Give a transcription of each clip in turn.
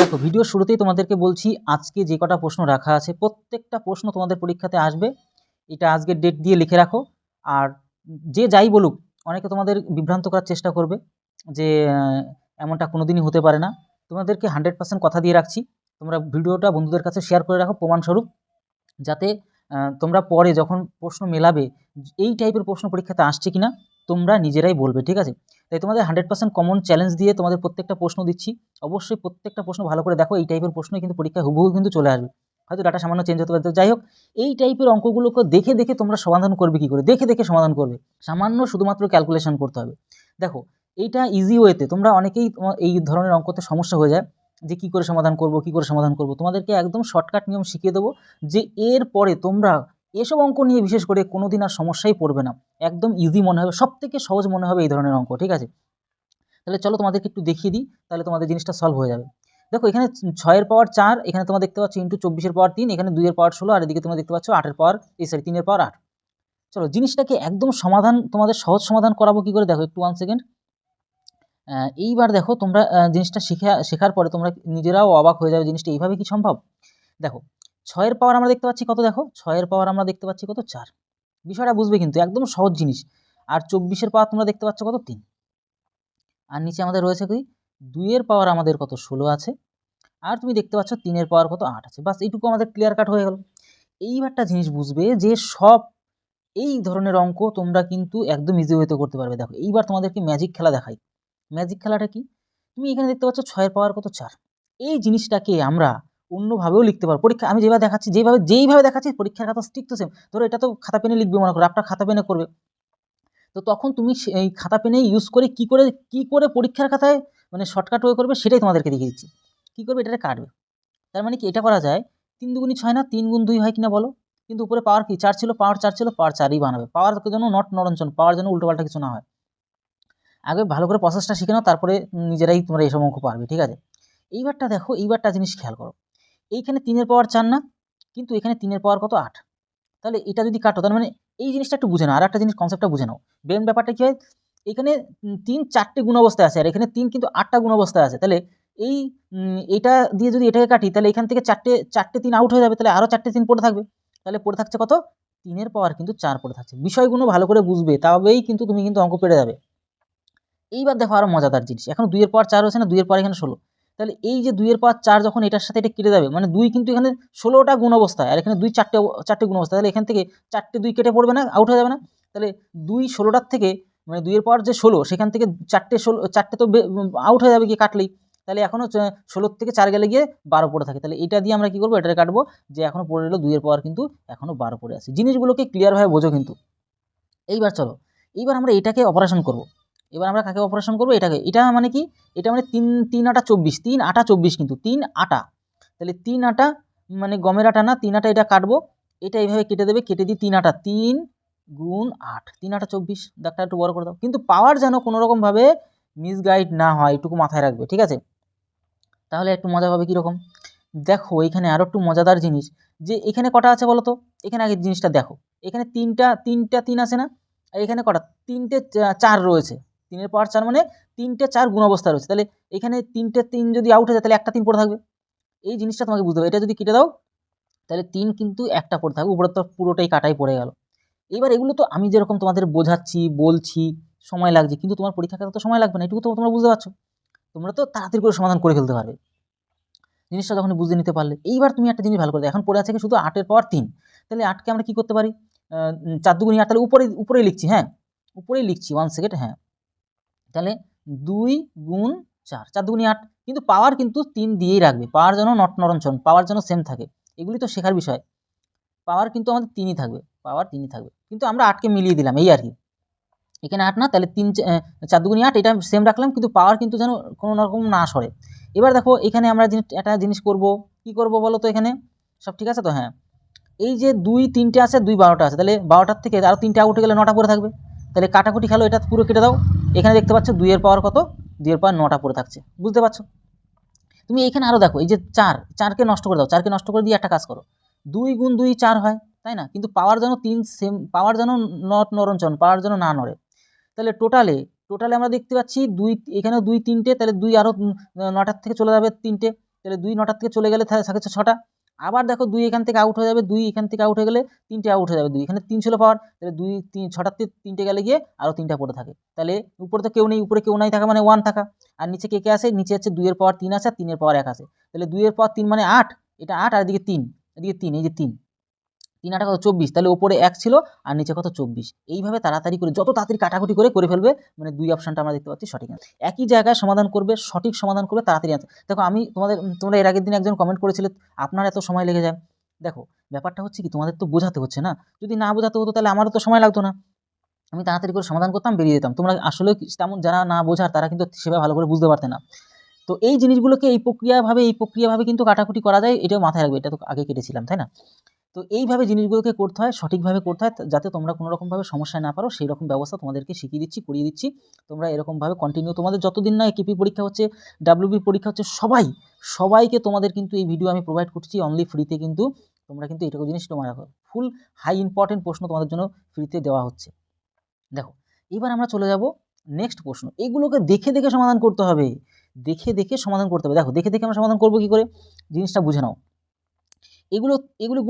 দেখো ভিডিওর শুরুতেই তোমাদেরকে বলছি আজকে যে কটা প্রশ্ন রাখা আছে প্রত্যেকটা প্রশ্ন তোমাদের পরীক্ষাতে আসবে। এটা আজকের ডেট দিয়ে লিখে রাখো। আর যে যাই বলুক, অনেকে তোমাদের বিভ্রান্ত করার চেষ্টা করবে যে এমনটা কোনোদিনই হতে পারে না। তোমাদেরকে 100% কথা দিয়ে রাখছি। তোমরা ভিডিওটা বন্ধুদের কাছে শেয়ার করে রাখো প্রমাণস্বরূপ, যাতে তোমরা পরে যখন প্রশ্ন মেলাবে এই টাইপের প্রশ্ন পরীক্ষাতে আসছে কিনা তোমরা নিজেরাই বলবে, ঠিক আছে? তাই তোমাদের 100% কমন চ্যালেঞ্জ দিয়ে তোমাদের প্রত্যেকটা প্রশ্ন দিচ্ছি। অবশ্যই প্রত্যেকটা প্রশ্ন ভালো করে দেখো, এই টাইপের প্রশ্নই কিন্তু পরীক্ষায় হুবহু কিন্তু চলে আসবে। হয়তো ডাটা সামান্য চেঞ্জ হতে পারে, তো যাই হোক এই টাইপের অঙ্কগুলোকে দেখে দেখে তোমরা সমাধান করবে কী করে, দেখে দেখে সমাধান করবে। সামান্য শুধুমাত্র ক্যালকুলেশন করতে হবে। দেখো এইটা ইজি ওয়েতে তোমরা অনেকেই এই ধরনের অঙ্কতে সমস্যা হয়ে যায় যে কী করে সমাধান করব, কী করে সমাধান করব। তোমাদেরকে একদম শর্টকাট নিয়ম শিখিয়ে দেবো, যে এর পরে তোমরা এসব অঙ্ক নিয়ে বিশেষ করে কোনোদিন আর সমস্যাই পড়বে না। একদম ইজি মনে হবে, সবথেকে সহজ মনে হবে এই ধরনের অঙ্ক, ঠিক আছে? তাহলে চলো তোমাদেরকে একটু দেখিয়ে দিই, তাহলে তোমাদের জিনিসটা সলভ হয়ে যাবে। দেখো এখানে 6 এর পাওয়ার 4, এখানে তোমরা দেখতে পাচ্ছ ইন্টু 24 এর পাওয়ার 3, এখানে 2 এর পাওয়ার 16, আর এদিকে তোমরা দেখতে পাচ্ছ 8 এর পাওয়ার 3 এর পাওয়ার 8। চলো জিনিসটাকে একদম সমাধান তোমাদের সহজ সমাধান করাবো কি করে, দেখো একটু 1 সেকেন্ড। এইবার দেখো তোমরা জিনিসটা শেখার পরে তোমরা নিজেরাও অবাক হয়ে যাবে, জিনিসটা এইভাবে কি সম্ভব। দেখো 6 এর পাওয়ার আমরা দেখতে পাচ্ছি কত, দেখো 6 এর পাওয়ার আমরা দেখতে পাচ্ছি কত, 4। বিষয়টা বুঝবে কিন্তু একদম সহজ জিনিস। আর 24 এর পাওয়ার তোমরা দেখতে পাচ্ছ কত, 3। আর নিচে আমাদের রয়েছে কি 2 এর পাওয়ার আমাদের কত, 16 আছে। আর তুমি দেখতে পাচ্ছ 3 এর পাওয়ার কত, 8 আছে। বাস এইটুকু আমাদের ক্লিয়ার কাট হয়ে গেল। এইবারটা জিনিস বুঝবে যে সব এই ধরনের অঙ্ক তোমরা কিন্তু একদম ইজি ওয়েতে করতে পারবে। দেখো এইবার তোমাদেরকে ম্যাজিক খেলা দেখাই। ম্যাজিক খেলাটা কি, তুমি এখানে দেখতে পাচ্ছ 6 এর পাওয়ার কত, 4। এই জিনিসটাকে আমরা অন্যভাবেও লিখতে পারবো। পরীক্ষা আমি যেইভাবে দেখাচ্ছি পরীক্ষার খাতা স্টিক তো সেম। ধরো এটা তো খাতা পেনে লিখবে, মনে করো আপনার খাতা পেনে করবে। তো তখন তুমি এই খাতা পেনে ইউজ করে কি করে পরীক্ষার খাতায় মানে শর্টকাট ওয়ে করবে সেটাই তোমাদেরকে দেখিয়ে দিচ্ছি। কী করবে, এটাকে কাটবে। তার মানে কি এটা করা যায়, 3 দুগুণী 6 না, 3 গুণ 2 হয় কিনা বলো? কিন্তু উপরে পাওয়ার কি 4 ছিল, পাওয়ার 4 ছিল, পাওয়ার 4ই বানাবে। পাওয়ার যেন নট নড়নচড়, পাওয়ার যেন উল্টোপাল্টা কিছু না হয়। আগে ভালো করে প্রসেসটা শিখে নাও, তারপরে নিজেরাই তোমরা এইসব অঙ্ক পারবে, ঠিক আছে? এইবারটা দেখো, এইবারটা জিনিস খেয়াল করো। এইখানে 3 এর পাওয়ার 4 না, কিন্তু এখানে 3 এর পাওয়ার কত, 8। তাহলে এটা যদি কাটো, তার মানে এই জিনিসটা একটু বুঝে নাও, আর একটা জিনিস কনসেপ্টটা বুঝে নাও। ব্রেন ব্যাপারটা কী হয়, এখানে 3 4টে গুণ অবস্থায় আছে, আর এখানে 3 কিন্তু 8টা গুণ অবস্থায় আছে। তাহলে এইটা দিয়ে যদি এটাকে কাটি, তাহলে এখান থেকে 4টে 3 আউট হয়ে যাবে, তাহলে আরও 4টে 3 পড়ে থাকবে। তাহলে পড়ে থাকছে কত, 3 এর পাওয়ার কিন্তু 4 পড়ে থাকছে। বিষয়গুলো ভালো করে বুঝবে, তবেই কিন্তু তুমি কিন্তু অঙ্ক পেরে যাবে। এইবার দেখো আরও মজাদার জিনিস, এখন 2 এর পাওয়ার 4 হয়েছে না, 2 এর পাওয়ার এখানে 16। তাহলে এই যে 2 এর পাওয়ার 4 যখন এটার সাথে এটা কেটে যাবে, মানে 2 কিন্তু এখানে 16টা গুণ অবস্থায়, আর এখানে 2 4টে গুণ অবস্থায়। তাহলে এখান থেকে 4টে 2 কেটে পড়বে না, আউট হয়ে যাবে না? তাহলে 2 16টার থেকে, মানে 2 এর পাওয়ার যে 16, সেখান থেকে 4টে তো আউট হয়ে যাবে গিয়ে কাটলেই। তাহলে এখনও 16 থেকে 4 গেলে গিয়ে 12 পড়ে থাকে। তাহলে এটা দিয়ে আমরা কী করবো, এটাকে কাটবো, যে এখনও পড়ে রইল 2 এর পাওয়ার কিন্তু এখনও 12 পড়ে আছে। জিনিসগুলোকে ক্লিয়ারভাবে বোঝো কিন্তু। এইবার চলো, এইবার আমরা এটাকে অপারেশন করব। এবার আমরা কাকে অপারেশন করবো, এটাকে। এটা মানে কি, এটা মানে 3 আটা 24, 3 আটা 24 কিন্তু 3 আটা। তাহলে 3 আটা মানে গমের আটা না, 3 আটা এটা কাটবো, এটা এইভাবে কেটে দেবে, কেটে দিই 3 আটা, 3 গুণ 8, 3 আটা 24। দাগটা একটু বড় করে দাও, কিন্তু পাওয়ার যেন কোনোরকমভাবে মিসগাইড না হয়, এটুকু মাথায় রাখবে, ঠিক আছে? তাহলে একটু মজা পাবে কীরকম, দেখো এখানে আরও একটু মজাদার জিনিস, যে এখানে কটা আছে বলো তো। এখানে আগে জিনিসটা দেখো, এখানে তিনটা 3 আছে না, আর এখানে কটা, 3টে 4 রয়েছে। 3 এর পাওয়ার 4 মানে 3টে 4 গুণ অবস্থায় রয়েছে। তাহলে এখানে 3টে 3 যদি আউট হয়ে যায়, তাহলে একটা 3 পড়ে থাকবে। এই জিনিসটা তোমাকে বুঝতে হবে। এটা যদি কেটে দাও, তাহলে 3 কিন্তু একটা পড়ে থাকবে, উপরে তো পুরোটাই কাটাই পড়ে গেল। এবার এগুলো তো আমি যেরকম তোমাদের বোঝাচ্ছি, বলছি, সময় লাগছে, কিন্তু তোমার পরীক্ষার খাতা তো সময় লাগবে না, এটুকু তো তোমরা বুঝতে পারছো। তোমরা তো তাড়াতাড়ি করে সমাধান করে ফেলতে পারবে জিনিসটা যখন বুঝে নিতে পারলে। এইবার তুমি একটা জিনিস ভালো করে, এখন পড়ে আছে কি শুধু 8 এর পাওয়ার 3। তাহলে 8কে আমরা কী করতে পারি, 4 দুগুণী 8, তাহলে উপরেই লিখছি, হ্যাঁ উপরেই লিখছি, 1 সেকেন্ড, হ্যাঁ। তাহলে 2 গুণ 4, 4 দুগুণী 8, কিন্তু পাওয়ার কিন্তু 3 দিয়েই রাখবে, পাওয়ার যেন নট নড়নচড়, পাওয়ার যেন সেম থাকে। এগুলি তো শেখার বিষয়। পাওয়ার কিন্তু আমাদের 3ই থাকবে, পাওয়ার 3ই থাকবে, কিন্তু আমরা 8কে মিলিয়ে দিলাম, এই আর কি। এখানে 8 না, তাহলে 4 দুগুণী 8, এটা সেম রাখলাম, কিন্তু পাওয়ার কিন্তু যেন কোনো রকম না সরে। এবার দেখো এখানে আমরা একটা জিনিস করব, কি করব বলো তো, এখানে সব ঠিক আছে তো, হ্যাঁ। এই যে 2 3টে আছে, 2 12টা আছে, তাহলে 12টার থেকে আরও 3টে আউট হয়ে গেলে 9টা পড়ে থাকবে। তাহলে কাটাকুটি খেলো, এটা পুরো কেটে দাও। এখানে দেখতে পাচ্ছ 2 এর পাওয়ার কত, 2 এর পাওয়ার 9টা পড়ে থাকছে, বুঝতে পারছো? তুমি এইখানে আরও দেখো, এই যে 4কে নষ্ট করে দাও, 4কে নষ্ট করে দিয়ে একটা কাজ করো, 2 গুণ 2 4 হয়, তাই না? কিন্তু পাওয়ার যেন 3 সেম, পাওয়ার যেন নট নড়নচড়, পাওয়ার যেন না নড়ে। তাহলে টোটালে আমরা দেখতে পাচ্ছি 2, এখানেও 2 3টে, তাহলে 2 আরও 9টার থেকে চলে যাবে 3টে, তাহলে 2 9টার থেকে চলে গেলে থাকে 6টা। আবার দেখো 2 এখান থেকে আউট হয়ে যাবে, 2 এখান থেকে আউট হয়ে গেলে 3টে আউট হয়ে যাবে, 2 এখানে 3 ছিল পাওয়ার, তাহলে 2 3 6টার থেকে 3টে গেলে গিয়ে আরও 3টা পড়ে থাকে। তাহলে উপরে তো কেউ নেই, উপরে কেউ নাই থাকা মানে 1 থাকা। আর নিচে কে আসে, নিচে হচ্ছে 2 এর পাওয়ার 3 আছে আর 3 এর পাওয়ার 1 আছে। তাহলে 2 এর পাওয়ার 3 মানে 8, এটা 8 আর এদিকে 3, এদিকে 3, এই যে 3 3 8 কত 24, তাহলে উপরে 1 ছিল আর নিচে কত 24। এইভাবে তাড়াতাড়ি করে যত তাড়াতাড়ি কাটাকুটি করে ফেলবে, মানে 2 অপশনটা আমরা দেখতে পাচ্ছি সঠিক অ্যান্সার। একই জায়গায় সমাধান করবে, সঠিক সমাধান করবে, তাড়াতাড়ি অ্যান্সার। দেখো আমি তোমরা এর আগের দিন একজন কমেন্ট করেছিলে আপনার এত সময় লেগে যায়। দেখো ব্যাপারটা হচ্ছে কি, তোমাদের তো বোঝাতে হচ্ছে না, যদি না বোঝাতে হতো তাহলে আমারও তো সময় লাগতো না, আমি তাড়াতাড়ি করে সমাধান করতাম, বেরিয়ে যেতাম। তোমরা আসলে তেমন যারা না বোঝার তারা কিন্তু সেভাবে ভালো করে বুঝতে পারতে না। তো এই জিনিসগুলোকে এই প্রক্রিয়াভাবে কিন্তু কাটাকুটি করা যায়, এটাও মাথায় রাখবে, এটা তো আগে কেটেছিলাম তাই না। তো এইভাবে জিনিসগুলোকে করতে হয়, সঠিকভাবে করতে হয়, যাতে তোমরা কোনো রকমভাবে সমস্যায় না পারো সেই রকম ব্যবস্থা তোমাদেরকে শিখিয়ে দিচ্ছি, করিয়ে দিচ্ছি। তোমরা এরকমভাবে কন্টিনিউ, তোমাদের যতদিন না কেপি পরীক্ষা হচ্ছে, ডাব্লিউবি পরীক্ষা হচ্ছে, সবাইকে তোমাদের কিন্তু এই ভিডিও আমি প্রোভাইড করছি অনলি ফ্রিতে। কিন্তু তোমরা কিন্তু এটুকু জিনিস তোমরা রাখো, ফুল হাই ইম্পর্টেন্ট প্রশ্ন তোমাদের জন্য ফ্রিতে দেওয়া হচ্ছে। দেখো এবার আমরা চলে যাব নেক্সট প্রশ্ন। এগুলোকে দেখে দেখে সমাধান করতে হবে, দেখে সমাধান করতে হবে। দেখো দেখে আমরা সমাধান করবো কি করে, জিনিসটা বুঝে নাও। এগুলো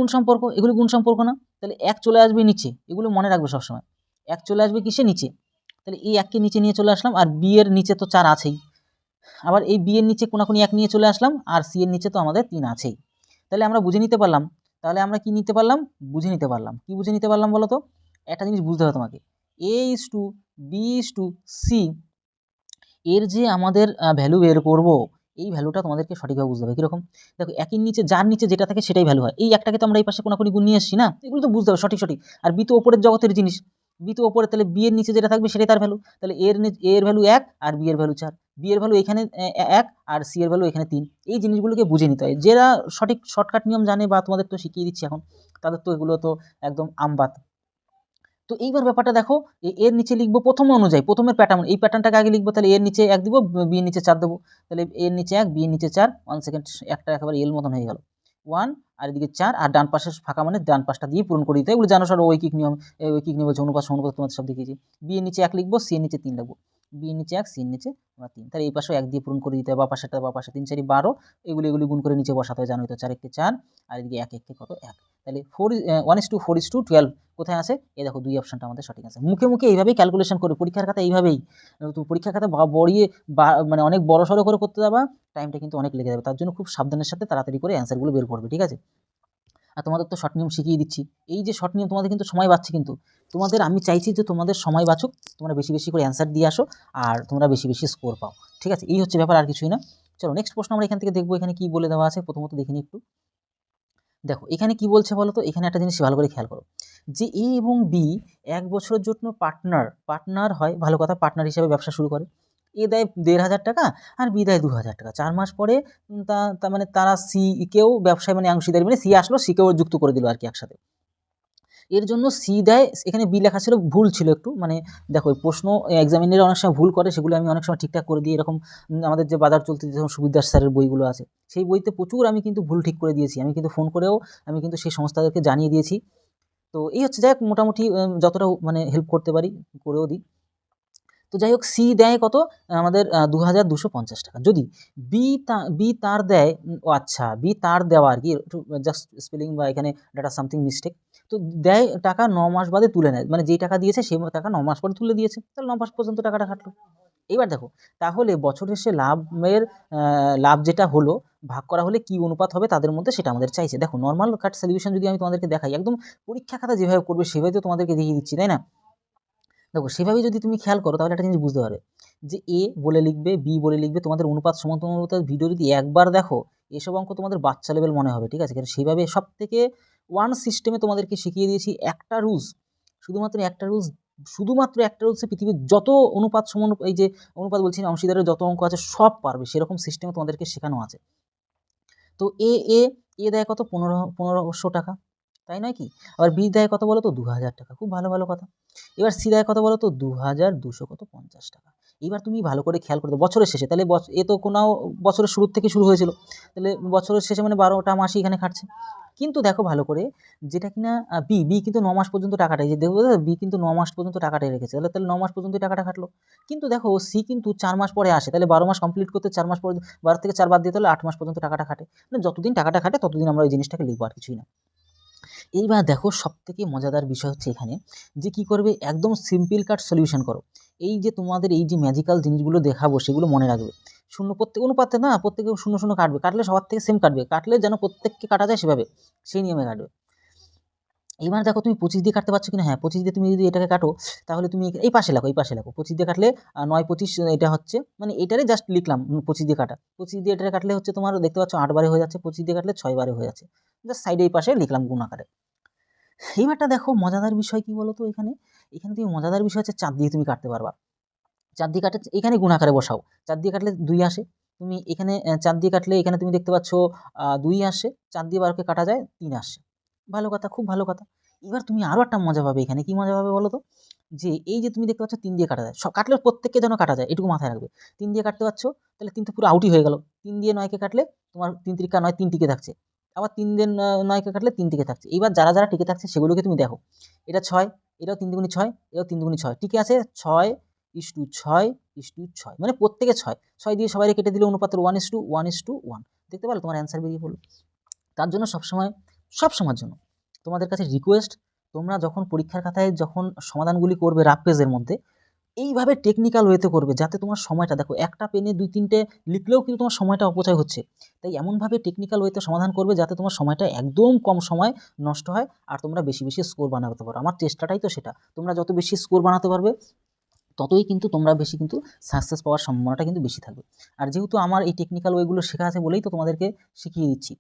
গুণ সম্পর্ক না, তাহলে 1 চলে আসবে নিচে, এগুলো মনে রাখবে সবসময়। 1 চলে আসবে কিসে, নিচে, তাহলে এই 1কে নিচে নিয়ে চলে আসলাম, আর বি এর নিচে তো 4 আছেই, আবার এই বি এর নিচে কোনাকুনি 1 নিয়ে চলে আসলাম, আর সি এর নিচে তো আমাদের 3 আছেই। তাহলে আমরা বুঝে নিতে পারলাম, কি বুঝে নিতে পারলাম বলো তো। একটা জিনিস বুঝতে হবে তোমাকে, a is to b is to c এর যে আমাদের ভ্যালু বের করব, এই ভ্যালুটা তোমাদেরকে সঠিকভাবে বুঝতে হবে। কীরকম, দেখো একের নিচে যার নিচে যেটা থাকে সেটাই ভ্যালু হয়। এই একটাকে তো আমরা এই পাশে কোনাকুনি গুণ নিয়ে এসেছি না, এগুলো তো বুঝতে হবে সঠিক। আর বি তো ওপরের জগতের জিনিস, বি তো ওপরে, তাহলে বি এর নিচে যেটা থাকবে সেটাই তার ভ্যালু। তাহলে এ এর ভ্যালু 1 আর বি এর ভ্যালু 4, বি এর ভ্যালু এখানে 1 আর সি এর ভ্যালু এখানে 3। এই জিনিসগুলোকে বুঝে নিতে হয়। যারা সঠিক শর্টকাট নিয়ম জানে বা তোমাদের তো শিখিয়ে দিচ্ছি এখন, তাদের তো এগুলো তো একদম আমবাত। তো এইবার ব্যাপারটা দেখো, এর নিচে লিখবো প্রথম অনুযায়ী, প্রথমের প্যাটার্ন, এই প্যাটার্নটাকে আগে লিখবো। তাহলে এর নিচে 1 দিব, বি এর নিচে 4 দেবো। তাহলে এর নিচে 1, বি এর নিচে 4, 1 সেকেন্ড, একটা একেবারে এল মতন হয়ে গেল, 1 আর এদিকে 4, আর ডান পাশে ফাঁকা মানে ডান পাশটা দিয়ে পূরণ করে দিতে হয়। এগুলো জানো সব ঐকিক নিয়ম, বলছে অনুপাত তোমাদের সব দেখিয়েছি। বি এর নিচে 1 লিখবো, সি এর নিচে 3 লিখবো, বি এর নিচে 1, সি এর নিচে 3। তাহলে এই পাশেও 1 দিয়ে পূরণ করে দিতে হবে, বা পাশে 3 4 12, এগুলি গুণ করে নিচে বসাতে হয়, জানোই তো, 4 1 4, আর এদিকে 1 1 কত 1। তাহলে 1:4:12 কোথায় আছে, এই দেখো 2 অপশনটা আমাদের সঠিক আছে। মুখে এইভাবেই ক্যালকুলেশন করবে, পরীক্ষার খাতা এইভাবেই। তো পরীক্ষার খাতা বড়িয়ে মানে অনেক বড়সড় করে করতে যাবা, টাইমটা কিন্তু অনেক লেগে যাবে। তার জন্য খুব সাবধানের সাথে তাড়াতাড়ি করে অ্যান্সারগুলো বের করবে, ঠিক আছে। আর তোমাদের তো শর্ট নিয়ম শিখিয়ে দিচ্ছি, এই যে শর্ট নিয়ম তোমাদের কিন্তু সময় বাঁচছে, কিন্তু তোমাদের আমি চাইছি যে তোমাদের সময় বাঁচুক, তোমরা বেশি করে অ্যান্সার দিয়ে আসো, আর তোমরা বেশি স্কোর পাও, ঠিক আছে। এই হচ্ছে ব্যাপার, আর কিছুই না। চলো নেক্সট প্রশ্ন আমরা এখান থেকে দেখবো, এখানে কি বলে দেওয়া আছে প্রথমত দেখে নিই একটু। দেখো এখানে কি বলছে বলো তো, এখানে একটা জিনিস ভালো করে খেয়াল করো, যে এ এবং বি 1 বছরের জন্য পার্টনার হয়, ভালো কথা, পার্টনার হিসেবে ব্যবসা শুরু করে। এ দেয় 1,500 টাকা আর বি দেয় 2,000 টাকা। 4 মাস পরে মানে তারা সি কেও ব্যবসায় মানে অংশীদারি, মানে সি আসলো, সি কেও যুক্ত করে দিল আর কি একসাথে। এর জন্য সি দেয়, এখানে বি লেখা ছিল, ভুল ছিল একটু, মানে দেখো প্রশ্ন এক্সামিনারে অনেক সময় ভুল করে, সেগুলো আমি অনেক সময় ঠিকঠাক করে দিই। এরকম আমাদের যে বাজার চলতে যখন সুবিদাস স্যারের বইগুলো আছে, সেই বইতে প্রচুর আমি কিন্তু ভুল ঠিক করে দিয়েছি, আমি কিন্তু ফোন করেও আমি কিন্তু সেই সংস্থাদেরকে জানিয়ে দিয়েছি। তো এই হচ্ছে, যাই হোক মোটামুটি যতটা মানে হেল্প করতে পারি করেও দিই। তো যাই হোক, সি দেয় কত আমাদের 2,250 টাকা। যদি বি তার দেয়, ও আচ্ছা, বি তার দেওয়া আর কি, একটু জাস্ট স্পেলিং বা এখানে ডাটা সামথিং মিস্টেক। তো দেয় টাকা 9 মাস বাদে তুলে নেয়, মানে যেই টাকা দিয়েছে সেই টাকা 9 মাস পরে তুলে দিয়েছে, তাহলে 9 মাস পর্যন্ত টাকাটা খাটলো। এবার দেখো, তাহলে বছর শেষে লাভ যেটা হলো ভাগ করা হলে কি অনুপাত হবে তাদের মধ্যে, সেটা আমাদের চাইছে। দেখো নর্মাল কাট সলিউশন যদি আমি তোমাদেরকে দেখাই, একদম পরীক্ষা খাতা যেভাবে করবে সেভাবে তো তোমাদেরকে দেখিয়ে দিচ্ছি, তাই না। দেখো সেভাবেই যদি তুমি খেয়াল করো, তাহলে একটা জিনিস বুঝতে পারবে, যে এ বলে লিখবে, বি বলে লিখবে, তোমাদের অনুপাত সমানুপাতের ভিডিও যদি একবার দেখো, এসব অঙ্ক তোমাদের বাচ্চা লেভেল মনে হবে, ঠিক আছে। কারণ সেইভাবে সব থেকে ওয়ান সিস্টেমে তোমাদেরকে শিখিয়ে দিয়েছি, একটা রুলস, শুধুমাত্র একটা রুলসে পৃথিবীর যত অনুপাত এই যে অনুপাত বলছি না, অংশীদারের যত অঙ্ক আছে সব পারবে, সেরকম সিস্টেমে তোমাদেরকে শেখানো আছে। তো এ দেয় কত 1500 টাকা, তাই নয় কি? আবার বি দেয় কত বলো তো 2000 টাকা, খুব ভালো ভালো কথা। এবার সি দেয় কত বলো তো 2250 টাকা। এবার তুমি ভালো করে খেয়াল করে দাও বছরের শেষে, তাহলে এ তো কোনো বছরের শুরুর থেকে শুরু হয়েছিল, তাহলে বছরের শেষে মানে 12টা মাসই এখানে খাটছে। কিন্তু দেখো ভালো করে, যেটা কিনা বি কিন্তু 9 মাস পর্যন্ত টাকাটা, এই যে দেখবো বি কিন্তু 9 মাস পর্যন্ত টাকাটা রেখেছে, তাহলে 9 মাস পর্যন্ত টাকাটা খাটলো। কিন্তু দেখো সি কিন্তু 4 মাস পরে আসে, তাহলে 12 মাস কমপ্লিট করতে 4 মাস পরে 12 থেকে 4 বাদ দিয়ে তাহলে 8 মাস পর্যন্ত টাকাটা খাটে। মানে যতদিন টাকাটা খাটে ততদিন আমরা ওই জিনিসটাকে লিখবো, আর কিছুই না। এইবার দেখো সবথেকে মজাদার বিষয় হচ্ছে এখানে যে কি করবে, একদম সিম্পল কাট সলিউশন করো। এই যে তোমাদের এই যে ম্যাজিক্যাল জিনিসগুলো দেখাবো সেগুলো মনে রাখবে। শূন্য প্রত্যেক অনুপাতে না, প্রত্যেকে শূন্য শূন্য কাটবে, কাটলে সবার থেকে সেম কাটবে, কাটলে যেন প্রত্যেককে কাটা যায় সেভাবে, সেই নিয়মে কাটবে। এবার দেখো তুমি 25 দিয়ে কাটতে পারছো কিনা, হ্যাঁ 25 দিয়ে তুমি যদি এটাকে কাটো তাহলে তুমি এই পাশে লেখো, এই পাশে লেখো 25 দিয়ে কাটলে 9 25 এটা হচ্ছে, মানে এটারে জাস্ট লিখলাম 25 দিয়ে কাটা, 25 দিয়ে এটারে কাটলে হচ্ছে তোমার দেখতে পাচ্ছ 8 বারে হয়ে যাচ্ছে, 25 দিয়ে কাটলে 6 বারে হয়ে যাচ্ছে, জাস্ট সাইডে এই পাশে লিখলাম গুণ আকারে। এইবারটা দেখো মজাদার বিষয় কি বলো তো, এখানে এখানে তুমি মজাদার বিষয় হচ্ছে 4 দিয়ে তুমি কাটতে পারবা। 4 দিয়ে কাটে এখানে গুণ আকারে বসাও, 4 দিয়ে কাটলে 2 আসে, তুমি এখানে 4 দিয়ে কাটলে এখানে তুমি দেখতে পাচ্ছ 2 আসে, 4 দিয়ে 12কে কাটা যায় 3 আসে। ভালো কথা, খুব ভালো কথা। এবার তুমি আরও একটা মজা পাবে এখানে, কি মজা পাবে বলো তো, যে এই যে তুমি দেখতে পাচ্ছ 3 দিয়ে কাটা যায়, কাটলে প্রত্যেককে যেন কাটা যায় এটুকু মাথায় রাখবে। 3 দিয়ে কাটতে পারছো, তাহলে 3 তো পুরো আউটই হয়ে গেল। 3 দিয়ে 9কে কাটলে তোমার 3 তিরিকা 9, 3 টিকে থাকছে। আবার 3 দিয়ে 9কে কাটলে 3 টিকে থাকছে। এইবার যারা যারা টিকে থাকছে সেগুলোকে তুমি দেখো, এটা 6, এটাও 3 দুগুণে 6, এটাও 3 দুগুণে 6, টিকে আছে 6:6:6, মানে প্রত্যেকে 6, 6 দিয়ে সবাই কেটে দিলে অনুপাতের 1:1:1। দেখতে পারলে তোমার অ্যান্সার বেরিয়ে পড়লো। তার জন্য সবসময়, সব সময়ের জন্য তোমাদের কাছে রিকোয়েস্ট, তোমরা যখন পরীক্ষার খাতায় যখন সমাধানগুলি করবে রাফ পেজের মধ্যে, এইভাবে টেকনিক্যাল ওয়েতে করবে যাতে তোমার সময়টা, দেখো একটা পেনে 2-3টে লিখলেও কিন্তু তোমার সময়টা অপচয় হচ্ছে, তাই এমনভাবে টেকনিক্যাল ওয়েতে সমাধান করবে যাতে তোমার সময়টা একদম কম সময় নষ্ট হয় আর তোমরা বেশি বেশি স্কোর বানাতে পারো। আমার চেষ্টাটাই তো সেটা, তোমরা যত বেশি স্কোর বানাতে পারবে ততই কিন্তু তোমরা বেশি কিন্তু সাকসেস পাওয়ার সম্ভাবনাটা কিন্তু বেশি থাকবে। আর যেহেতু আমার এই টেকনিক্যাল ওয়েগুলো শেখা আছে বলেই তো তোমাদেরকে শিখিয়ে দিচ্ছি।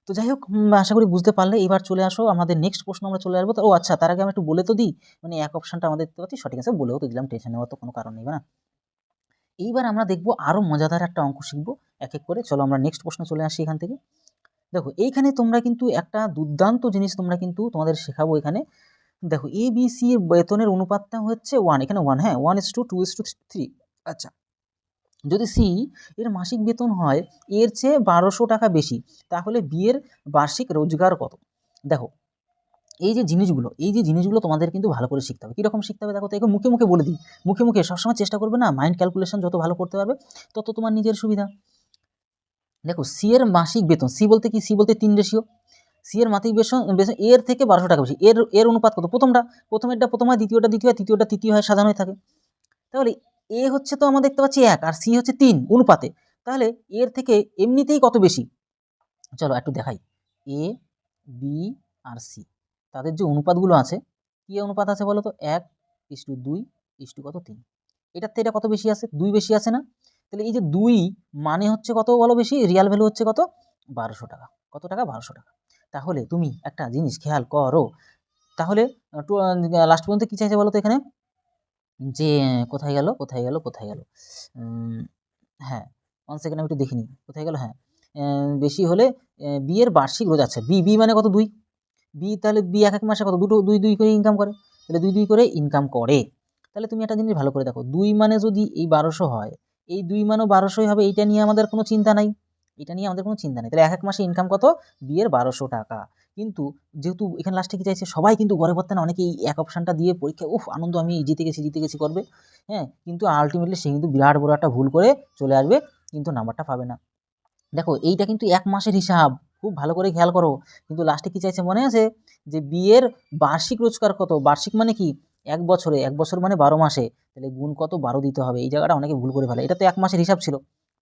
তো যাই হোক, আশা করি বুঝতে পারলে। এবার চলে আসো আমাদের নেক্সট প্রশ্ন আমরা চলে আসবো। তো ও আচ্ছা, তার আগে আমি একটু বলে তো দিই, মানে এক অপশনটা আমাদের দেখতে পাচ্ছি সঠিক আছে, বলেও তো দিলাম, টেনশন নেওয়ার তো কোনো কারণ নেই না। এইবার আমরা দেখবো আরও মজাদার একটা অঙ্ক শিখবো এক এক করে। চলো আমরা নেক্সট প্রশ্ন চলে আসি এখান থেকে। দেখো এইখানে তোমরা কিন্তু একটা দুর্দান্ত জিনিস তোমরা কিন্তু তোমাদের শেখাবো এখানে। দেখো এ বি সি এর বেতনের অনুপাতটা হচ্ছে 1, এখানে 1, হ্যাঁ 1:2:3। আচ্ছা, যদি সি এর মাসিক বেতন হয় এর চেয়ে 1200 টাকা বেশি, তাহলে বি এর বার্ষিক রোজগার কত? দেখো এই যে জিনিসগুলো তোমাদের কিন্তু ভালো করে শিখতে হবে। কীরকম শিখতে হবে দেখো তো, এখন মুখে মুখে বলে দিই, মুখে মুখে সবসময় চেষ্টা করবে না, মাইন্ড ক্যালকুলেশন যত ভালো করতে পারবে তত তোমার নিজের সুবিধা। দেখো সি এর মাসিক বেতন, সি বলতে কি, সি বলতে 3 রেশিও, সি এর মাসিক বেতন এর থেকে 1200 টাকা বেশি, এর অনুপাত কত? প্রথমেরটা প্রথম হয়, দ্বিতীয়টা দ্বিতীয় হয়, তৃতীয়টা তৃতীয় হয়, সাজানো হয়ে থাকে। তাহলে এ হচ্ছে তো আমরা দেখতে পাচ্ছি 1 আর সি হচ্ছে 3 অনুপাতে, তাহলে এর থেকে এমনিতেই কত বেশি? চলো একটু দেখাই। এ বি আর সি তাদের যে অনুপাতগুলো আছে, কী অনুপাত আছে বলো তো, 1:2 কত 3, এটার থেকে এটা কত বেশি আছে? 2 বেশি আছে না? তাহলে এই যে 2 মানে হচ্ছে কত বলো বেশি, রিয়াল ভ্যালু হচ্ছে কত? 1200 টাকা। কত টাকা? 1200 টাকা। তাহলে তুমি একটা জিনিস খেয়াল করো, তাহলে লাস্ট পর্যন্ত কী চাইছে বলো তো এখানে, যে কোথায় গেল কোথায় গেল কোথায় গেল, হ্যাঁ 1 সেকেন্ড আমি একটু দেখে নিই কোথায় গেল। হ্যাঁ, বেশি হলে বি এর বার্ষিক রোজ, আচ্ছা বি মানে কত 2, বি তাহলে বি এক এক মাসে কত 2 করে ইনকাম করে, তাহলে 2 করে ইনকাম করে। তাহলে তুমি একটা জিনিস ভালো করে দেখো, 2 মানে যদি এই 1200 হয়, এই 2 মানও 1200ই হবে, এইটা নিয়ে আমাদের কোনো চিন্তা নাই, এটা নিয়ে আমাদের কোনো চিন্তা নেই। তাহলে এক এক মাসে ইনকাম কত? বি এর 1200 টাকা। কিন্তু যেহেতু এখানে লাস্টে কি চাইছে, সবাই কিন্তু ঘরে পড়তে না, অনেকেই এক অপশানটা দিয়ে পরীক্ষা আনন্দ, আমি জিতে গেছি করবে, হ্যাঁ, কিন্তু আলটিমেটলি সে কিন্তু বিরাট বড় একটা ভুল করে চলে আসবে, কিন্তু নাম্বারটা পাবে না। দেখো এইটা কিন্তু এক মাসের হিসাব, খুব ভালো করে খেয়াল করো। কিন্তু লাস্টে কি চাইছে মনে আছে, যে বিয়ের বার্ষিক রোজগার কত? বার্ষিক মানে কি, 1 বছরে, 1 বছর মানে 12 মাসে, তাহলে গুণ কত? 12 দিতে হবে। এই জায়গাটা অনেকে ভুল করে ফেলে, এটা তো এক মাসের হিসাব ছিল,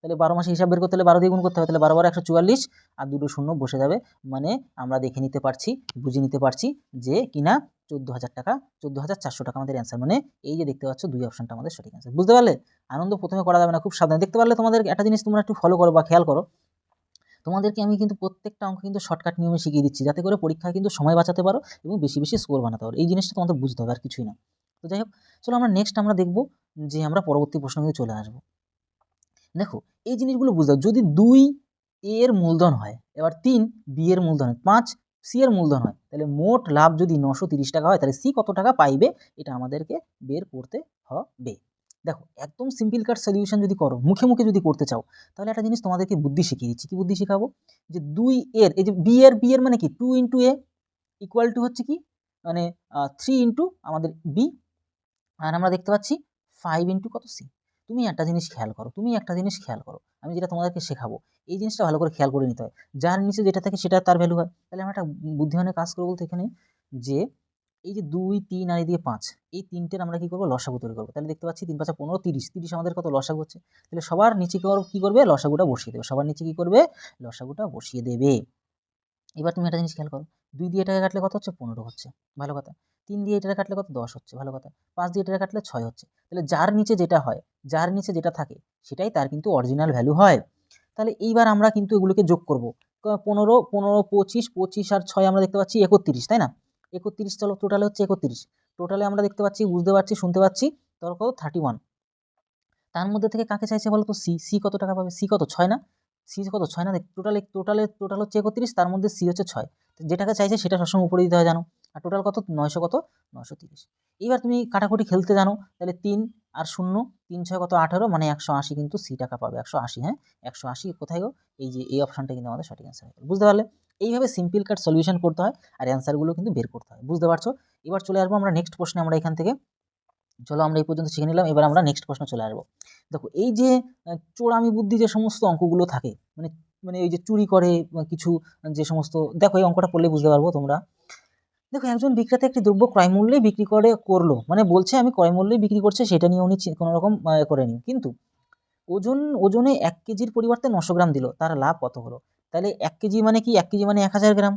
তাহলে 12 মাসের হিসাব বের করতে হলে 12 দিয়ে গুণ করতে হবে, তাহলে 12 144 আর 2 শূন্য বসে যাবে, মানে আমরা দেখে নিতে পারছি, বুঝে নিতে পারছি যে কিনা 14,000 টাকা, 14,400 টাকা আমাদের অ্যান্সার। মানে এই যে দেখতে পাচ্ছ 2 অপশনটা আমাদের সঠিক অ্যান্সার। বুঝতে পারলে? আনন্দ প্রথমে করা যাবে না, খুব সাবধানে দেখতে পারলে। তোমাদের একটা জিনিস তোমরা একটু ফলো করো বা খেয়াল করো, তোমাদেরকে আমি কিন্তু প্রত্যেকটা অঙ্ক কিন্তু শর্টকাট নিয়মে শিখিয়ে দিচ্ছি, যাতে করে পরীক্ষায় কিন্তু সময় বাঁচাতে পারো এবং বেশি বেশি স্কোর বানাতে পারো। এই জিনিসটা তোমাদের বুঝতে হবে, আর কিছুই না। তো যাই হোক, চলো আমরা নেক্সট আমরা দেখবো, যে আমরা পরবর্তী প্রশ্ন কিন্তু চলে আসবো। দেখো এই জিনিসগুলো বুঝতে হবে, যদি 2 এর মূলধন হয়, এবার 3 বি এর মূলধন হয়, 5 সি এর মূলধন হয়, তাহলে মোট লাভ যদি 930 টাকা হয় তাহলে সি কত টাকা পাইবে এটা আমাদেরকে বের করতে হবে। দেখো একদম সিম্পল কাট সলিউশন যদি করো, মুখে মুখে যদি করতে চাও, তাহলে একটা জিনিস তোমাদেরকে বুদ্ধি শিখিয়ে দিচ্ছি। কি বুদ্ধি শেখাবো? যে 2 এর এই যে বি এর মানে কি 2 ইন্টু এ ইকুয়াল টু হচ্ছে কি মানে 3 ইন্টু আমাদের বি, আর আমরা দেখতে পাচ্ছি 5 ইন্টু কত সি। তুমি একটা জিনিস খেয়াল করো, আমি যেটা তোমাদেরকে শেখাবো এই জিনিসটা ভালো করে খেয়াল করে নিতে হয়। যার নিচে যেটা থাকে সেটা তার ভ্যালু হয়। তাহলে আমরা একটা বুদ্ধিমানের কাজ করবো বলতে এখানে, যে এই যে 2, 3 আর এদিকে 5, এই তিনটের আমরা কি করবো লসাগু তৈরি করবো। তাহলে দেখতে পাচ্ছি 3 5 15 30, 30 আমাদের কত লসাগু হচ্ছে। তাহলে সবার নিচে কি করবে লসাগুটা বসিয়ে দেবে, সবার নিচে কি করবে লসাগুটা বসিয়ে দেবে। এবার তুমি একটা জিনিস খেয়াল করো, 2 দিয়ে এটাকে কাটলে কত হচ্ছে 15 হচ্ছে, ভালো কথা। 3 দিয়ে এটাকে কাটলে কত 10 হচ্ছে, ভালো কথা। 5 দিয়ে এটাকে কাটলে 6 হচ্ছে। তাহলে যার নিচে যেটা হয়, যার নিচে যেটা থাকে সেটাই তার কিন্তু অরিজিনাল ভ্যালু হয়। তাহলে এইবার আমরা কিন্তু এগুলোকে যোগ করব। 15 15 25 25 আর 6 আমরা দেখতে পাচ্ছি 31, তাই না? 31, চলো টোটালে হচ্ছে 31। টোটালে আমরা দেখতে পাচ্ছি, বুঝতে পারছি, শুনতে পাচ্ছি তোর কত 31। তার মধ্যে থেকে কাকে চাইছে বলো তো? সি। সি কত টাকা পাবে? সি কত 6 না? সি কত 6 না? দেখ টোটাল হচ্ছে 31, তার মধ্যে সি হচ্ছে 6। যেটাকে চাইছে সেটা সবসময় উপরে দিতে হয় জানো। আর টোটাল কত 900, কত 930। এবার তুমি কাটাকুটি খেলতে জানো, তাহলে 3 আর 0, 3 6 কত 18, মানে 180 কিন্তু সি টাকা পাবে। 180, হ্যাঁ 180 কোথায় গো? এই যে এই অপশনটা কিন্তু আমাদের সঠিক অ্যান্সার। বুঝতে পারলে? এইভাবে সিম্পল কাট সলিউশন করতে হয় আর অ্যান্সারগুলো কিন্তু বের করতে হয়। বুঝতে পারছো? এবার চলে আসবো আমরা নেক্সট প্রশ্নে। আমরা এখান থেকে চলো আমরা এই পর্যন্ত শিখে নিলাম, এবার আমরা নেক্সট প্রশ্ন চলে আসবো। দেখো এই যে চোরামি বুদ্ধি যে সমস্ত অঙ্কগুলো থাকে, মানে মানে এই যে চুরি করে কিছু যে সমস্ত, দেখো এই অঙ্কটা পড়লে বুঝতে পারবো তোমরা। দেখো একজন বিক্রেতা একটি দ্রব্য ক্রয় মূল্যে বিক্রি করলো, মানে বলছে আমি ক্রয় মূল্যে বিক্রি করছে, সেটা নিয়ে উনি কোনো রকম করেনি, কিন্তু ওজনে 1 কেজির পরিবর্তে 900 গ্রাম দিল, তার লাভ কত হলো? তাহলে 1 কেজি মানে কি? 1 কেজি মানে 1000 গ্রাম।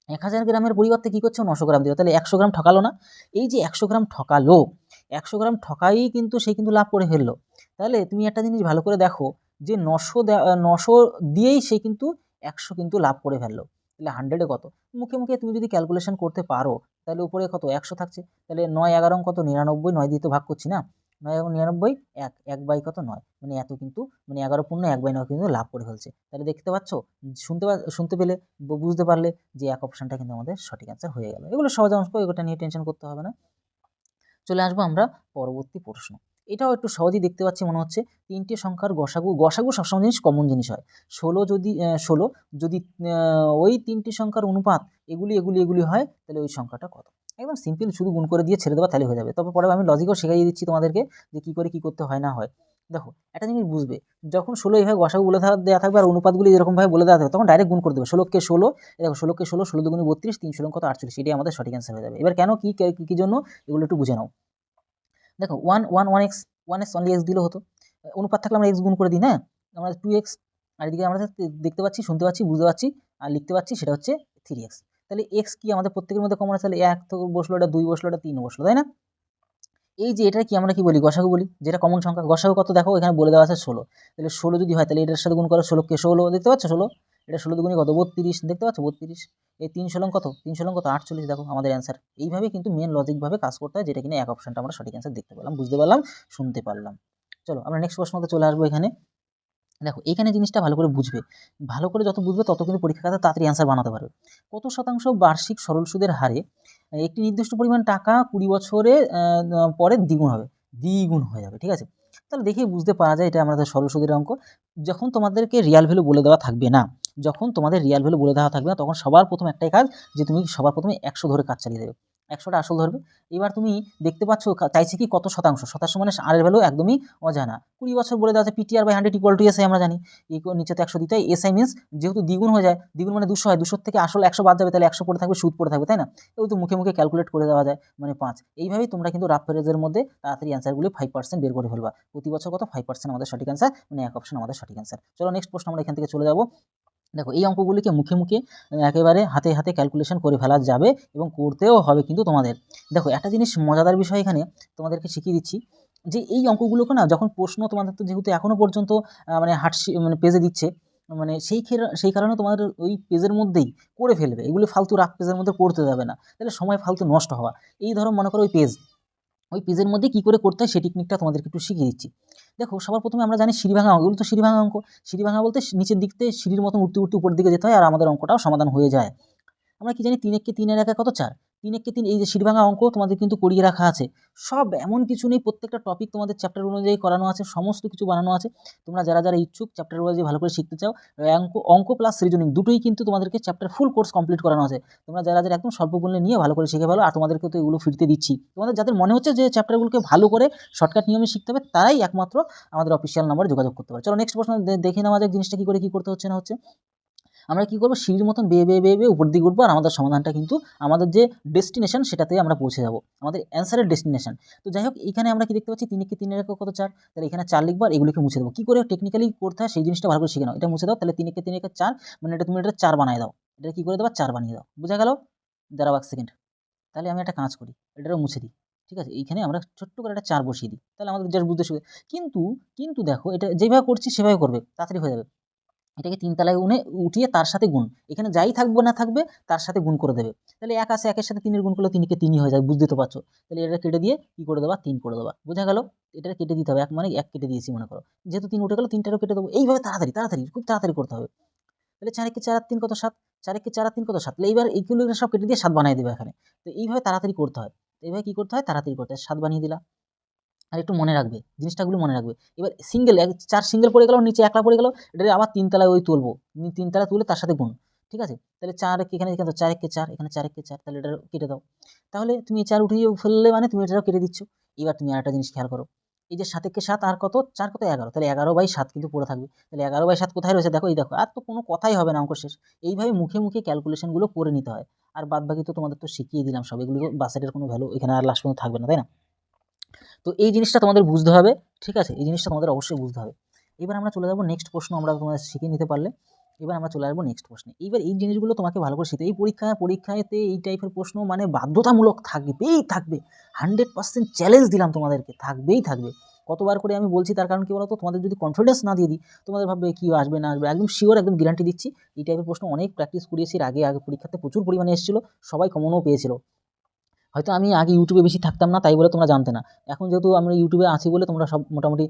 1000 গ্রামের পরিবর্তে কি করছে 900 গ্রাম দিল, তাহলে 100 গ্রাম ঠকালো না? এই যে 100 গ্রাম ঠকালো, 100 গ্রাম ঠকাই কিন্তু সে কিন্তু লাভ করে ফেললো। তাহলে তুমি একটা জিনিস ভালো করে দেখো যে 900 দিয়েই সে কিন্তু 100 কিন্তু লাভ করে ফেললো। তাহলে 100-এ কত? মুখে মুখে তুমি যদি ক্যালকুলেশন করতে পারো তাহলে উপরে কত 100 থাকছে, তাহলে 9 11 কত 99, 9 দিয়ে তো ভাগ করছি না, 9 এবং 99 1 বাই কত 9, মানে এত কিন্তু মানে 11 পূর্ণ 1/9 কিন্তু লাভ করে ফেলছে। তাহলে দেখতে পাচ্ছ, শুনতে পেলে, বুঝতে পারলে যে এক অপশনটা কিন্তু আমাদের সঠিক অ্যান্সার হয়ে গেল। এগুলো সহজ অঙ্ক, এগুলোটা নিয়ে টেনশন করতে হবে না। চলে আসবো আমরা পরবর্তী প্রশ্ন। এটাও একটু সহজেই দেখতে পাচ্ছি মনে হচ্ছে। 3টে সংখ্যার গসাগু সবসময় জিনিস কমন জিনিস হয়। 16 যদি ওই 3টি সংখ্যার অনুপাত এগুলি হয়, তাহলে ওই সংখ্যাটা কত? একদম সিম্পল, শুধু গুণ করে দিয়ে ছেড়ে দেওয়া তাহলে হয়ে যাবে। তবে পরে আমি লজিকও শিখিয়ে দিচ্ছি তোমাদেরকে যে কী করে কী করতে হয় না হয়। দেখো একটা জিনিস বুঝবে, যখন 16 এইভাবে গসাগু বলে দেওয়া থাকবে আর অনুপাতগুলি এরকমভাবে বলে দেওয়া থাকবে, তখন ডাইরেক্ট গুণ করে দেবে। 16কে 16, দেখো 16কে 16, 16 দুগুণে 32, 3 16 কত 48, এটাই আমাদের সঠিক অ্যান্সার হয়ে যাবে। এবার কেন কী জন্য এগুলো একটু বুঝে নাও। দেখো 1 এক্স, 1 এক্স অনলি এক্স দিলেও হতো। অনুপাত থাকলে আমরা এক্স গুণ করে দিই না, আমরা 2x, আর এদিকে আমরা দেখতে পাচ্ছি, শুনতে পাচ্ছি, বুঝতে পাচ্ছি আর লিখতে পাচ্ছি সেটা হচ্ছে 3x। তাহলে এক্স কি আমাদের প্রত্যেকের মধ্যে কমন আছে, তাহলে 1 তো বসলো, এটা 2 বসলো, এটা 3 বসলো, তাই না? এই যে এটা কি আমরা কি বলি গসাগু বলি, যেটা কমন সংখ্যা। গসাগু কত দেখো এখানে বলে দেওয়া আছে 16, তাহলে 16 যদি হয় তাহলে এটার সাথে গুণ করো, 16কে 16, দেখতে পাচ্ছ 16, এটা 16 দুগুণে কত 32, দেখতে পাচ্ছ 32, এই 3 16 কত 3 16 কত 48, দেখো আমাদের অ্যান্সার। এইভাবে কিন্তু মেন লজিকভাবে কাজ করতে হয়, যেটা কিনা এক অপশনটা আমরা সঠিক অ্যান্সার দেখতে পেলাম, বুঝতে পারলাম, শুনতে পারলাম। চলো আমরা নেক্সট প্রশ্নতে চলে আসবো। এখানে দেখো এখানে জিনিসটা ভালো করে বুঝবে, ভালো করে যত বুঝবে তত কিন্তু পরীক্ষা খাতা তাড়াতাড়ি অ্যান্সার বানাতে পারবে। কত শতাংশ বার্ষিক সরল সুদের হারে একটি নির্দিষ্ট পরিমাণ টাকা 20 বছরে পরে দ্বিগুণ হয়ে যাবে, ঠিক আছে? তাহলে দেখেই বুঝতে পারা যায় এটা আমাদের সরল সুদের অঙ্ক। যখন তোমাদেরকে রিয়াল ভ্যালু বলে দেওয়া থাকবে না, তখন সবার প্রথমে একটাই কাজ, যে তুমি সবার প্রথমে 100 ধরে কাজ চালিয়ে দেবে, 100টা আসল ধরবে। এবার তুমি দেখতে পাচ্ছ চাইছে কি কত শতাংশ, শতাংশ মানে আর এর ভ্যালু একদমই অজানা। 20 বছর বলে দেওয়া আছে, PTR by 100 equal to SI আমরা জানি, নিচে তো 100 দিতে হয়। এসআই মিনস যেহেতু দ্বিগুণ হয়ে যায়, দ্বিগুণ মানে 200 হয়, 200 থেকে আসল 100 বাদ যাবে, তাহলে 100 পড়ে থাকবে, সুদ পড়ে থাকবে, তাই না? এগুলো তো মুখে মুখে ক্যালকুলেট করে দেওয়া যায়, মানে 5। এইভাবেই তোমরা কিন্তু রাফ পেরেজের মধ্যে তাড়াতাড়ি অ্যান্সারগুলি 5% বের করে ফেলবা। প্রতি বছর কত 5% আমাদের সঠিক অ্যান্সার, মানে এক অপশন আমাদের সঠিক অ্যান্সার। চলো নেক্সট প্রশ্ন আমরা এখান থেকে চলে যাবো। দেখো এই অঙ্কগুলিকে মুখে মুখে একেবারে হাতে হাতে ক্যালকুলেশন করে ফেলা যাবে এবং করতেও হবে কিন্তু তোমাদের। দেখো একটা জিনিস মজাদার বিষয় এখানে তোমাদেরকে শিখিয়ে দিচ্ছি, যে এই অঙ্কগুলোকে না যখন প্রশ্ন তোমাদের তো যেহেতু এখনও পর্যন্ত মানে মানে পেজে দিচ্ছে, মানে সেই কারণে তোমাদের ওই পেজের মধ্যেই করে ফেলবে, এগুলি ফালতু রাফ পেজের মধ্যে করতে যাবে না, তাহলে সময় ফালতু নষ্ট হওয়া। এই ধরো মনে করো ওই পেজের মধ্যে কী করে করতে হয় সেই টেকনিকটা তোমাদেরকে একটু শিখিয়ে দিচ্ছি। দেখো সবার প্রথমে আমরা জানি সিঁড়ি ভাঙা অঙ্ক, এগুলো তো সিঁড়ি ভাঙা অঙ্ক। সিঁড়ি ভাঙা বলতে নিচের দিক থেকে সিঁড়ির মতন উঠতে উঠতে উপরের দিকে যেতে হয় আর আমাদের অঙ্কটাও সমাধান হয়ে যায়। আমরা কি জানি 3 × 3 = কত 4, 3 × 3 এই যে সিঁড়ি ভাঙা অঙ্ক তোমাদের কিন্তু করিয়ে রাখা আছে। সব এমন কিছু নেই, প্রত্যেকটা টপিক তোমাদের চ্যাপ্টার অনুযায়ী করানো আছে, সমস্ত কিছু বানানো আছে। তোমরা যারা ইচ্ছুক চ্যাপ্টার অনুযায়ী ভালো করে শিখতে চাও, অঙ্ক প্লাস রিজনিং দুটোই কিন্তু তোমাদেরকে চ্যাপ্টার ফুল কোর্স কমপ্লিট করানো আছে। তোমরা যারা একদম স্বল্প মূল্যে নিয়ে ভালো করে শিখে ফেলো, আর তোমাদেরকে তো এগুলো ফ্রিতে দিচ্ছি। তোমাদের যাদের মনে হচ্ছে যে চ্যাপ্টারগুলোকে ভালো করে শর্টকাট নিয়মে শিখতে হবে, তারাই একমাত্র আমাদের অফিসিয়াল নাম্বারে যোগাযোগ করতে পারে। চলো নেক্সট প্রশ্ন দেখে নেওয়া যাক জিনিসটা কী করে কী করতে হচ্ছে না হচ্ছে। আমরা কী করবো, সিঁড়ির মতন বেয়ে বেয়ে বেয়ে বেয়ে উপর দিকে উঠবো, আর আমাদের সমাধানটা কিন্তু আমাদের যে ডেস্টিনেশন সেটাতে আমরা পৌঁছে যাবো, আমাদের অ্যান্সারের ডেস্টিনেশন। তো যাই হোক, এখানে আমরা কি দেখতে পাচ্ছি 3 × 3 = কত 4, তাহলে এখানে 4 লিখবো আর এগুলোকে মুছে দেবো। কী করে টেকনিক্যালি করতে হয় সেই জিনিসটা ভালো করে শিখে নাও। এটা মুছে দাও, তাহলে 3 × 3 = 4, মানে এটা তুমি এটা 4 বানিয়ে দাও। এটা কী করে দেবা, 4 বানিয়ে দাও। বোঝা গেল? দাঁড়াও 1 সেকেন্ড, তাহলে আমি একটা কাজ করি, এটারও মুছে দিই। ঠিক আছে, এইখানে আমরা ছোট্ট করে একটা 4 বসিয়ে দিই, তাহলে আমাদের জাস্ট বুঝতে সুবিধা। কিন্তু দেখো, এটা যেভাবে করছি সেভাবে করবে, তাড়াতাড়ি হয়ে যাবে। এটাকে 3 তলায় উঠিয়ে তার সাথে গুণ, এখানে যাই থাকবে না থাকবে তার সাথে গুণ করে দেবে। তাহলে 1 আছে, 1-এর সাথে 3 গুণ করলে 3 × 3 হয়ে যায়, বুঝতে তো পারছো। তাহলে এটা কেটে দিয়ে কী করে দেবা, 3 করে দেবা। বোঝা গেল? এটা কেটে দিতে হবে, 1 মানে 1 কেটে দিয়েছি মনে করো, যেহেতু 3 উঠে গেল 3টারও কেটে দেবো। এইভাবে তাড়াতাড়ি খুব তাড়াতাড়ি করতে হবে। তাহলে 4 × 4 = 3 কত 7, 4 × 4 = 3 কত 7। তাহলে এইবার এইগুলো সব কেটে দিয়ে 7 বানিয়ে দেবে এখানে। তো এইভাবে তাড়াতাড়ি করতে হয়। তো এইভাবে কী করতে হয়, তাড়াতাড়ি করতে হয়। 7 বানিয়ে দিলা। আর একটু মনে রাখবে, জিনিসটাগুলো মনে রাখবে। এবার সিঙ্গেল 4 সিঙ্গেল পড়ে গেল, নিচে একলা পড়ে গেল, এটা আবার 3 তলায় তুলবো, 3 তলায় তুলে তার সাথে গুণ। ঠিক আছে, তাহলে 4 এখানে 4 × 4, এখানে 4 × 4, তাহলে এটা কেটে দাও। তাহলে তুমি 4 উঠিয়ে ফেললে, মানে তুমি এটাও কেটে দিচ্ছ। এবার তুমি আরেকটা জিনিস খেয়াল করো, এই যে 7 × 7 আর কত 4 কত 11, তাহলে 11/7 কিন্তু পড়ে থাকবে। তাহলে 11/7 কোথায় রয়েছে দেখো, এই দেখো, আর তো কোনো কথাই হবে না, অঙ্ক শেষ। এইভাবে মুখে মুখে ক্যালকুলেশনগুলো করে নিতে হয়। আর বাদ বাকি তো তোমাদের তো শিখিয়ে দিলাম সব, এগুলো বাসেটের কোনো ভ্যালু এখানে আর লাস্ট পর্যন্ত থাকবে না, তাই না? তো এই জিনিসটা তোমাদের বুঝতে হবে, ঠিক আছে? এই জিনিসটা তোমাদের অবশ্যই বুঝতে হবে। এবার আমরা চলে যাবো নেক্সট প্রশ্ন, আমরা তোমাদের শিখে নিতে পারলে। এবার আমরা চলে আসবো নেক্সট প্রশ্নে। এইবার এই জিনিসগুলো তোমাকে ভালো করে শিখতে, এই পরীক্ষাতে এই টাইপের প্রশ্ন মানে বাধ্যতামূলক থাকবেই থাকবে। 100% চ্যালেঞ্জ দিলাম তোমাদেরকে, থাকবেই থাকবে। কতবার করে আমি বলছি, তার কারণ কী বলো তো, তোমাদের যদি কনফিডেন্স না দিয়ে দিই, তোমাদের ভাববে কী আসবে না আসবে। একদম শিওর, একদম গ্যারান্টি দিচ্ছি, এই টাইপের প্রশ্ন অনেক প্র্যাকটিস করিয়েছি আগে পরীক্ষাতে প্রচুর পরিমাণে এসেছিলো, সবাই কমনও পেয়েছিল। হয়তো আমি আগে ইউটিউবে বেশি থাকতাম না, তাই বলে তোমরা জানতে না। এখন যেহেতু আমরা ইউটিউবে আছি বলে তোমরা সব মোটামুটি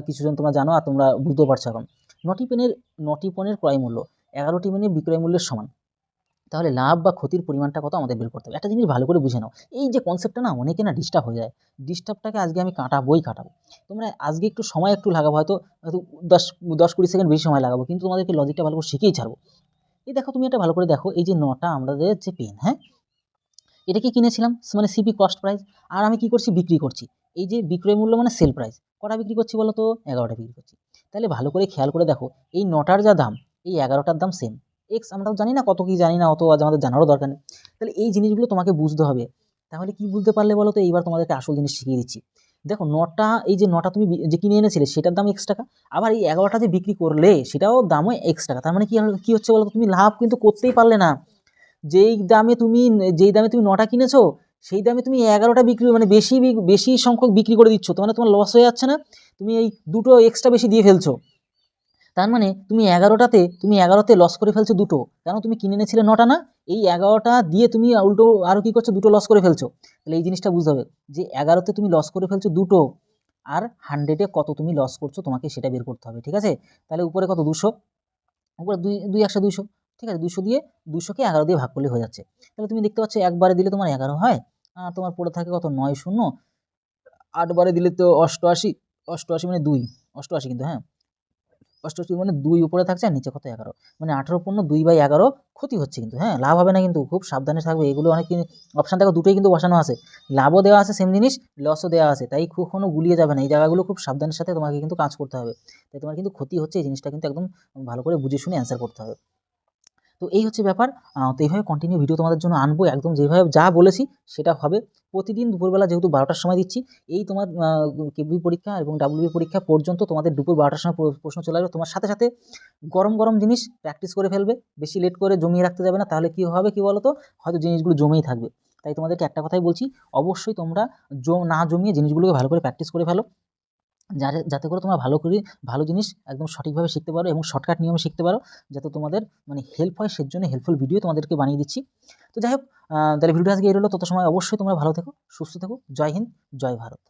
কিছুজন তোমরা জানো, আর তোমরা বুঝতেও পারছো এখন। 9টি পণ্যের ক্রয় মূল্য 11টি পণ্যের বিক্রয় মূল্যের সমান। তাহলে লাভ বা ক্ষতির পরিমাণটা কত আমাদের বের করতে হবে। একটা জিনিস ভালো করে বুঝে নাও, এই যে কনসেপ্টটা না অনেকে না ডিস্টার্ব হয়ে যায়। ডিস্টার্বটাকে আজকে আমি কাটাবোই কাটাবো। তোমরা আজকে একটু সময় লাগাবো, হয়তো 10-20 সেকেন্ড বেশি সময় লাগাবো, কিন্তু তোমাদেরকে লজিকটা ভালো করে শিখিয়েই ছাড়বো। এই দেখো, তুমি এটা ভালো করে দেখো, এই যে 9টা আমাদের যে পেন, হ্যাঁ, এটা কি কিনেছিলাম, মানে সিপি কস্ট প্রাইস, আর আমি কি করছি, বিক্রি করছি। এই যে বিক্রয় মূল্য মানে সেল প্রাইস, কটা বিক্রি করছি বলো তো, 11টা বিক্রি করছি। তাহলে ভালো করে খেয়াল করে দেখো, এই 9টার যা দাম, এই 11টার দাম সেম। এক্স আমরাও জানি না, কত কি জানি না, অত আজ আমাদের জানারও দরকার নেই। তাহলে এই জিনিসগুলো তোমাকে বুঝতে হবে। তাহলে কি বুঝতে পারলে বলো তো, এইবার তোমাদেরকে আসল জিনিস শিখিয়ে দিচ্ছি। দেখো, এই যে 9টা তুমি যে কিনে এনেছিলে সেটার দাম X টাকা, আবার এই 11টা যে বিক্রি করলে সেটাও দামও X টাকা। তার মানে কি হচ্ছে বলো তো, তুমি লাভ কিন্তু করতেই পারলে না। যেই দামে তুমি 9টা কিনেছো, সেই দামে তুমি 11টা বিক্রি, মানে বেশি সংখ্যক বিক্রি করে দিচ্ছ। মানে তোমার লস হয়ে যাচ্ছে না? তুমি এই দুটো এক্সট্রা বেশি দিয়ে ফেলছো। তার মানে তুমি 11তে লস করে ফেলছো দুটো। কেন, তুমি কিনে এনেছিলে 9টা না, এই 11টা দিয়ে তুমি উল্টো আরও কী করছো, দুটো লস করে ফেলছো। তাহলে এই জিনিসটা বুঝতে হবে যে 11তে তুমি লস করে ফেলছো দুটো, আর 100-এ কত তুমি লস করছো, তোমাকে সেটা বের করতে হবে। ঠিক আছে, তাহলে উপরে কত, 200, উপরে 2 একশো 200। ঠিক আছে, 200 দিয়ে 200কে 11 দিয়ে ভাগ করলে হয়ে যাচ্ছে। তাহলে তুমি দেখতে পাচ্ছ, একবারে দিলে তোমার 11 হয়, আর তোমার পড়ে থাকে কত, 9 শূন্য, 8 বারে দিলে তো 88, 88 মানে 2, 88 কিন্তু, হ্যাঁ, 88 মানে 2 উপরে থাকছে আর নিচে কত, 11, মানে 18 পণ্য 2/11 ক্ষতি হচ্ছে কিন্তু, হ্যাঁ, লাভ হবে না কিন্তু, খুব সাবধানে থাকবে। এগুলো অনেক অপশান দেখো, দুটোই কিন্তু বসানো আছে, লাভও দেওয়া আছে সেম জিনিস, লসও দেওয়া আছে, তাই কখনো গুলিয়ে যাবে না। এই জায়গাগুলো খুব সাবধানের সাথে তোমাকে কিন্তু কাজ করতে হবে, তাই তোমার কিন্তু ক্ষতি হচ্ছে, এই জিনিসটা কিন্তু একদম ভালো করে বুঝে শুনে অ্যান্সার করতে হবে। তো এই হচ্ছে ব্যাপার। তো এইভাবে কন্টিনিউ ভিডিও তোমাদের জন্য আনবো, একদম যেভাবে যা বলেছি সেটা হবে। প্রতিদিন দুপুরবেলা যেহেতু 12টার সময় দিচ্ছি, এই তোমার কেবি পরীক্ষা এবং ডাব্লিউবি পরীক্ষা পর্যন্ত তোমাদের দুপুর 12টার সময় প্রশ্ন চলে আসবে। তোমার সাথে সাথে গরম গরম জিনিস প্র্যাকটিস করে ফেলবে, বেশি লেট করে জমিয়ে রাখতে যাবে না, তাহলে কী হবে কি বলো তো, হয়তো জিনিসগুলো জমেই থাকবে। তাই তোমাদেরকে একটা কথাই বলছি, অবশ্যই তোমরা না জমিয়ে জিনিসগুলোকে ভালো করে প্র্যাকটিস করে ফেলো, যাতে করে তোমরা ভালো জিনিস একদম সঠিকভাবে শিখতে পারো এবং শর্টকাট নিয়মে শিখতে পারো, যাতে তোমাদের মানে হেল্প হয়। সেজন্য হেল্পফুল ভিডিও তোমাদেরকে বানিয়ে দিচ্ছি। তো যাই হোক, তাহলে ভিডিওটা আজকে এই রইলো। তত সময় অবশ্যই তোমরা ভালো থেকো, সুস্থ থেকো। জয় হিন্দ, জয় ভারত।